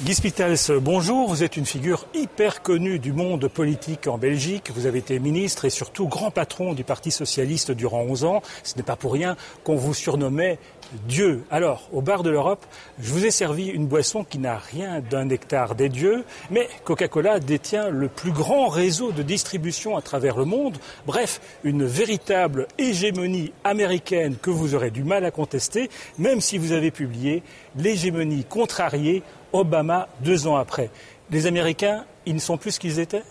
Guy Spitels, bonjour. Vous êtes une figure hyper connue du monde politique en Belgique. Vous avez été ministre et surtout grand patron du Parti socialiste durant 11 ans. Ce n'est pas pour rien qu'on vous surnommait Dieu. Alors, au bar de l'Europe, je vous ai servi une boisson qui n'a rien d'un nectar des dieux, mais Coca-Cola détient le plus grand réseau de distribution à travers le monde. Bref, une véritable hégémonie américaine que vous aurez du mal à contester, même si vous avez publié l'hégémonie contrariée Obama 2 ans après. Les Américains, ils ne sont plus ce qu'ils étaient ?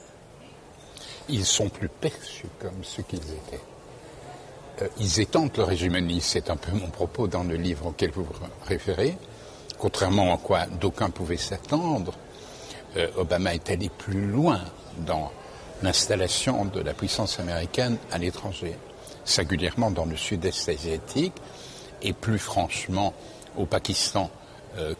Ils sont plus perçus comme ce qu'ils étaient. Ils étendent leur hégémonie, c'est un peu mon propos dans le livre auquel vous vous référez. Contrairement à quoi d'aucuns pouvaient s'attendre, Obama est allé plus loin dans l'installation de la puissance américaine à l'étranger, singulièrement dans le sud-est asiatique et plus franchement au Pakistan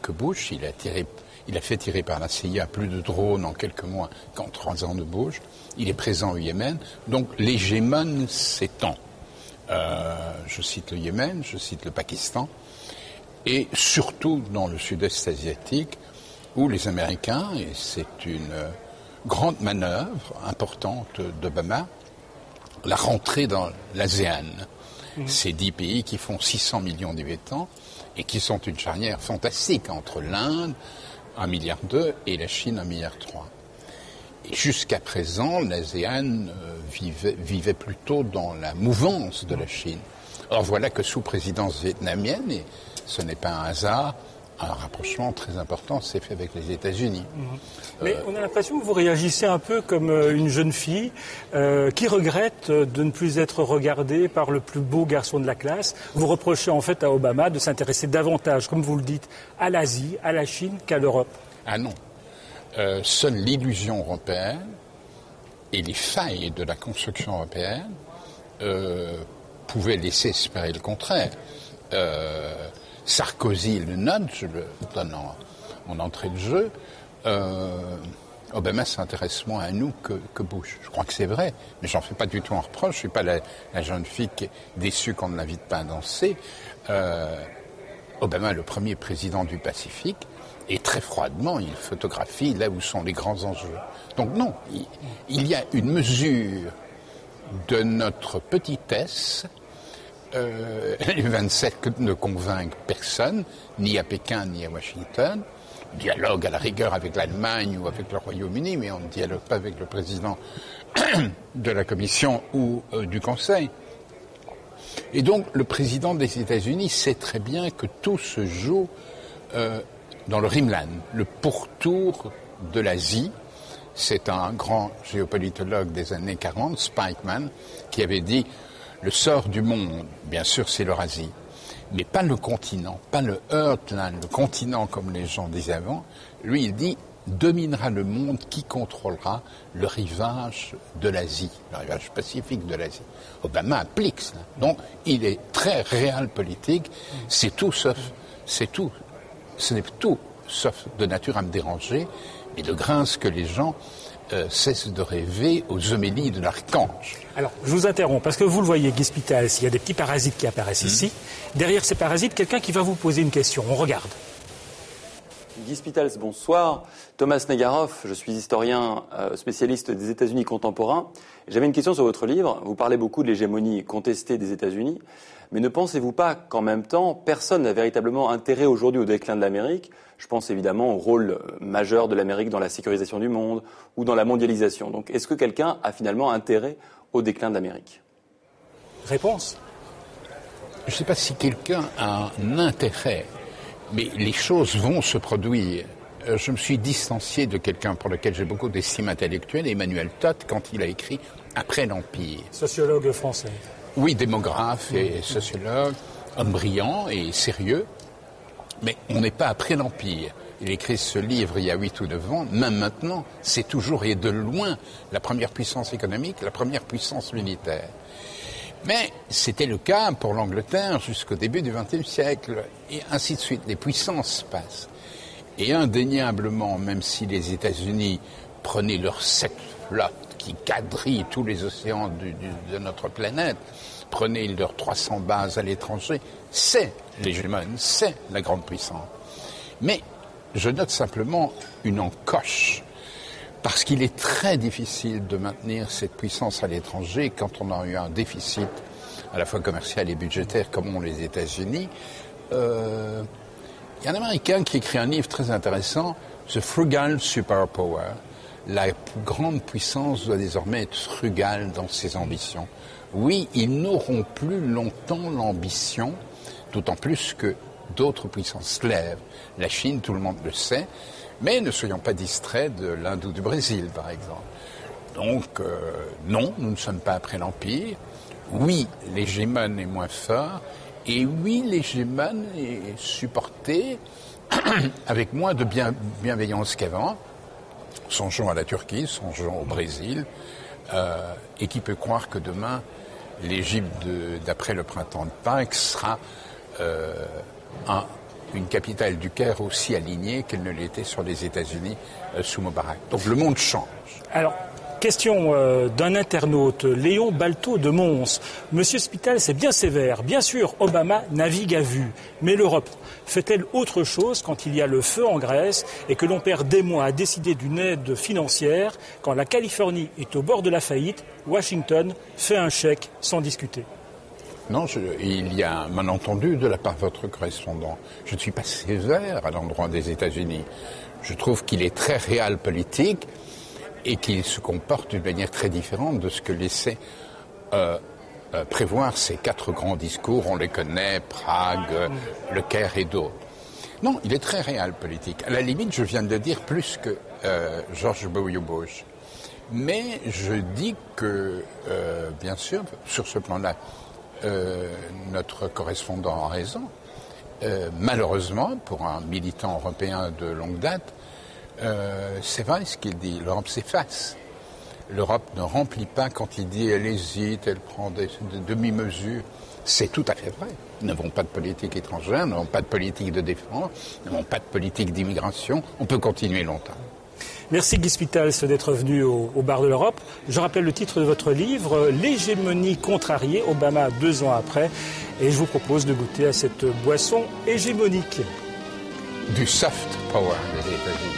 que Bush. Il a fait tirer par la CIA plus de drones en quelques mois qu'en 3 ans de Bush. Il est présent au Yémen. Donc l'hégémone s'étend. Je cite le Yémen, je cite le Pakistan, et surtout dans le sud-est asiatique, où les Américains, et c'est une grande manœuvre importante d'Obama, la rentrée dans l'ASEAN. Ces 10 pays qui font 600 millions d'habitants et qui sont une charnière fantastique entre l'Inde, 1,2 milliard, et la Chine, 1,3 milliard. Et jusqu'à présent, l'ASEAN vivait plutôt dans la mouvance de la Chine. Or voilà que sous présidence vietnamienne, et ce n'est pas un hasard, un rapprochement très important s'est fait avec les États-Unis. Mais on a l'impression que vous réagissez un peu comme une jeune fille qui regrette de ne plus être regardée par le plus beau garçon de la classe. Vous reprochez en fait à Obama de s'intéresser davantage, comme vous le dites, à l'Asie, à la Chine qu'à l'Europe. Ah non. Seule l'illusion européenne et les failles de la construction européenne pouvaient laisser espérer le contraire. Sarkozy le note, je le donne en entrée de jeu, Obama s'intéresse moins à nous que Bush. Je crois que c'est vrai, mais j'en fais pas du tout un reproche. Je suis pas la jeune fille qui est déçue qu'on ne l'invite pas à danser. Obama est le premier président du Pacifique, et très froidement, il photographie là où sont les grands enjeux. Donc non, il y a une mesure de notre petitesse. Les 27 ne convainquent personne, ni à Pékin, ni à Washington. Dialogue à la rigueur avec l'Allemagne ou avec le Royaume-Uni, mais on ne dialogue pas avec le président de la Commission ou du Conseil. Et donc, le président des États-Unis sait très bien que tout se joue dans le Rimland, le pourtour de l'Asie. C'est un grand géopolitologue des années 40, Spikeman, qui avait dit « Le sort du monde, bien sûr, c'est l'Eurasie, mais pas le continent, pas le Heartland, le continent comme les gens disaient avant. » Lui, il dit « Dominera le monde qui contrôlera le rivage de l'Asie, le rivage pacifique de l'Asie. » Obama applique cela. Donc, il est très réel politique. C'est tout sauf... C'est tout. Ce n'est tout sauf de nature à me déranger, mais de grâce que les gens cessent de rêver aux homélies de l'archange. Alors, je vous interromps, parce que vous le voyez, Guy Spitels, il y a des petits parasites qui apparaissent ici. Derrière ces parasites, quelqu'un qui va vous poser une question. On regarde. Guy Spitels, bonsoir. Thomas Negaroff, je suis historien spécialiste des États-Unis contemporains. J'avais une question sur votre livre. Vous parlez beaucoup de l'hégémonie contestée des États-Unis, mais ne pensez-vous pas qu'en même temps, personne n'a véritablement intérêt aujourd'hui au déclin de l'Amérique ? Je pense évidemment au rôle majeur de l'Amérique dans la sécurisation du monde ou dans la mondialisation. Donc, est-ce que quelqu'un a finalement intérêt au déclin de l'Amérique ? Réponse ? Je ne sais pas si quelqu'un a un intérêt, mais les choses vont se produire. Je me suis distancié de quelqu'un pour lequel j'ai beaucoup d'estime intellectuelle, Emmanuel Todt, quand il a écrit « Après l'Empire ». Sociologue français. Oui, démographe et sociologue, homme brillant et sérieux, mais on n'est pas après l'Empire. Il écrit ce livre il y a 8 ou 9 ans, même maintenant, c'est toujours et de loin la première puissance économique, la première puissance militaire. Mais c'était le cas pour l'Angleterre jusqu'au début du XXe siècle, et ainsi de suite. Les puissances passent. Et indéniablement, même si les États-Unis prenaient leurs 7 flottes qui quadrillent tous les océans de notre planète, prenaient leurs 300 bases à l'étranger, c'est l'hégémone, c'est la grande puissance. Mais Je note simplement une encoche, parce qu'il est très difficile de maintenir cette puissance à l'étranger quand on a eu un déficit à la fois commercial et budgétaire comme ont les États-Unis. Il y a un Américain qui écrit un livre très intéressant, The Frugal Superpower. La grande puissance doit désormais être frugale dans ses ambitions. Oui, ils n'auront plus longtemps l'ambition, d'autant plus que d'autres puissances se lèvent. La Chine, tout le monde le sait, mais ne soyons pas distraits de l'Inde ou du Brésil, par exemple. Donc, non, nous ne sommes pas après l'Empire. Oui, l'hégémone est moins fort, et oui, l'hégémone est supporté avec moins de bienveillance qu'avant. Songeons à la Turquie, songeons au Brésil, et qui peut croire que demain, l'Égypte d'après le printemps de Pâques sera une capitale du Caire aussi alignée qu'elle ne l'était sur les États-Unis sous Moubarak. Donc le monde change. Alors, question d'un internaute, Léon Balto de Mons. Monsieur Spital, c'est bien sévère. Bien sûr, Obama navigue à vue. Mais l'Europe fait-elle autre chose quand il y a le feu en Grèce et que l'on perd des mois à décider d'une aide financière? Quand la Californie est au bord de la faillite, Washington fait un chèque sans discuter. Non, il y a un malentendu de la part de votre correspondant. Je ne suis pas sévère à l'endroit des États-Unis. Je trouve qu'il est très realpolitique et qu'il se comporte d'une manière très différente de ce que laissaient prévoir ces 4 grands discours. On les connaît, Prague, Le Caire et d'autres. Non, il est très realpolitique. À la limite, je viens de le dire plus que George W. Bush. Mais je dis que, bien sûr, sur ce plan-là, notre correspondant a raison. Malheureusement, pour un militant européen de longue date, c'est vrai ce qu'il dit, l'Europe s'efface. L'Europe ne remplit pas quand il dit elle hésite, elle prend des demi-mesures. C'est tout à fait vrai. Nous n'avons pas de politique étrangère, nous n'avons pas de politique de défense, nous n'avons pas de politique d'immigration. On peut continuer longtemps. Merci Guy Spitals d'être venu au bar de l'Europe. Je rappelle le titre de votre livre, L'hégémonie contrariée, Obama 2 ans après. Et je vous propose de goûter à cette boisson hégémonique. Du soft power des États-Unis.